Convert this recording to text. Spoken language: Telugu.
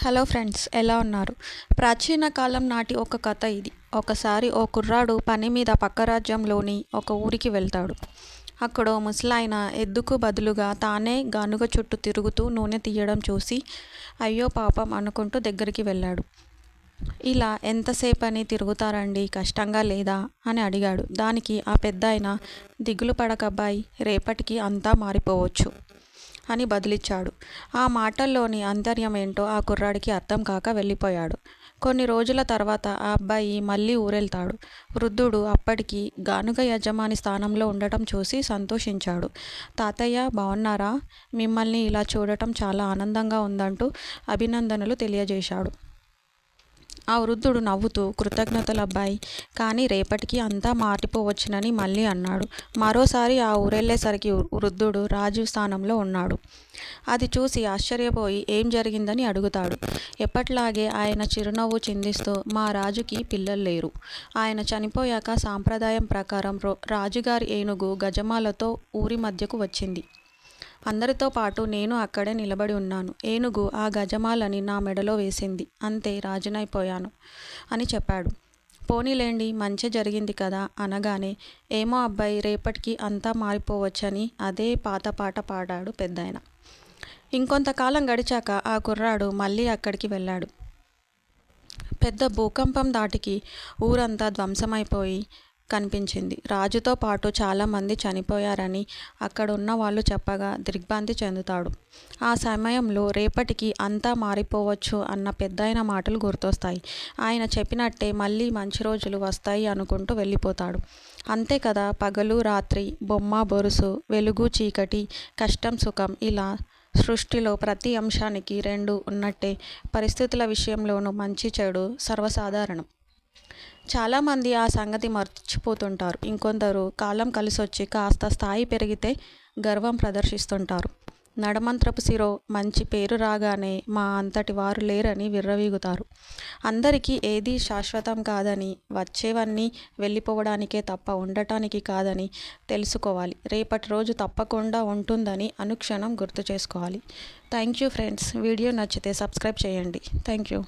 హలో ఫ్రెండ్స్, ఎలా ఉన్నారు? ప్రాచీన కాలం నాటి ఒక కథ ఇది. ఒకసారి ఓ కుర్రాడు పని మీద పక్క రాజ్యంలోని ఒక ఊరికి వెళ్తాడు. అక్కడ ముసలాయన ఎద్దుకు బదులుగా తానే గానుగ చుట్టూ తిరుగుతూ నూనె తీయడం చూసి అయ్యో పాపం అనుకుంటూ దగ్గరికి వెళ్ళాడు. ఇలా ఎంతసేపని తిరుగుతారండి, కష్టంగా లేదా అని అడిగాడు. దానికి ఆ పెద్దాయన దిగులు పడకబ్బాయి, రేపటికి అంతా మారిపోవచ్చు అని బదులిచ్చాడు. ఆ మాటల్లోని ఆంతర్యం ఏంటో ఆ కుర్రాడికి అర్థం కాక వెళ్ళిపోయాడు. కొన్ని రోజుల తర్వాత ఆ అబ్బాయి మళ్ళీ ఊరెళ్తాడు. వృద్ధుడు అప్పటికి గానుగ యజమాని స్థానంలో ఉండటం చూసి సంతోషించాడు. తాతయ్య బావున్నారా? మిమ్మల్ని ఇలా చూడటం చాలా ఆనందంగా ఉందంటూ అభినందనలు తెలియజేశాడు. ఆ వృద్ధుడు నవ్వుతూ కృతజ్ఞతలబ్బాయి, కానీ రేపటికి అంతా మారిపోవచ్చునని మళ్ళీ అన్నాడు. మరోసారి ఆ ఊరెళ్ళేసరికి వృద్ధుడు రాజు స్థానంలో ఉన్నాడు. అది చూసి ఆశ్చర్యపోయి ఏం జరిగిందని అడుగుతాడు. ఎప్పట్లాగే ఆయన చిరునవ్వు చిందిస్తూ, మా రాజుకి పిల్లలు లేరు. ఆయన చనిపోయాక సాంప్రదాయం ప్రకారం రాజుగారి ఏనుగు గజమాలతో ఊరి మధ్యకు వచ్చింది. అందరితో పాటు నేను అక్కడే నిలబడి ఉన్నాను. ఏనుగు ఆ గజమాలని నా మెడలో వేసింది. అంతే, రాజునైపోయాను అని చెప్పాడు. పోనీలేండి, మంచి జరిగింది కదా అనగానే, ఏమో అబ్బాయి, రేపటికి అంతా మారిపోవచ్చని అదే పాత పాట పాడాడు పెద్దాయన. ఇంకొంతకాలం గడిచాక ఆ కుర్రాడు మళ్ళీ అక్కడికి వెళ్ళాడు. పెద్ద భూకంపం దాటికి ఊరంతా ధ్వంసమైపోయి కనిపించింది. రాజుతో పాటు చాలామంది చనిపోయారని అక్కడ ఉన్న వాళ్ళు చెప్పగా దిగ్భ్రాంతి చెందుతాడు. ఆ సమయంలో రేపటికి అంతా మారిపోవచ్చు అన్న పెద్దాయన మాటలు గుర్తొస్తాయి. ఆయన చెప్పినట్టే మళ్ళీ మంచి రోజులు వస్తాయి అనుకుంటూ వెళ్ళిపోతాడు. అంతే కదా, పగలు రాత్రి, బొమ్మ బొరుసు, వెలుగు చీకటి, కష్టం సుఖం, ఇలా సృష్టిలో ప్రతి అంశానికి రెండు ఉన్నట్టే పరిస్థితుల విషయంలోనూ మంచి చెడు సర్వసాధారణం. చాలామంది ఆ సంగతి మర్చిపోతుంటారు. ఇంకొందరు కాలం కలిసొచ్చి కాస్త స్థాయి పెరిగితే గర్వం ప్రదర్శిస్తుంటారు. నడమంత్రపు సిరో మంచి పేరు రాగానే మా అంతటి వారు లేరని విర్రవీగుతారు. అందరికీ ఏదీ శాశ్వతం కాదని, వచ్చేవన్నీ వెళ్ళిపోవడానికే తప్ప ఉండటానికి కాదని తెలుసుకోవాలి. రేపటి రోజు తప్పకుండా ఉంటుందని అనుక్షణం గుర్తు చేసుకోవాలి. Thank you friends. వీడియో నచ్చితే సబ్స్క్రైబ్ చేయండి. Thank you.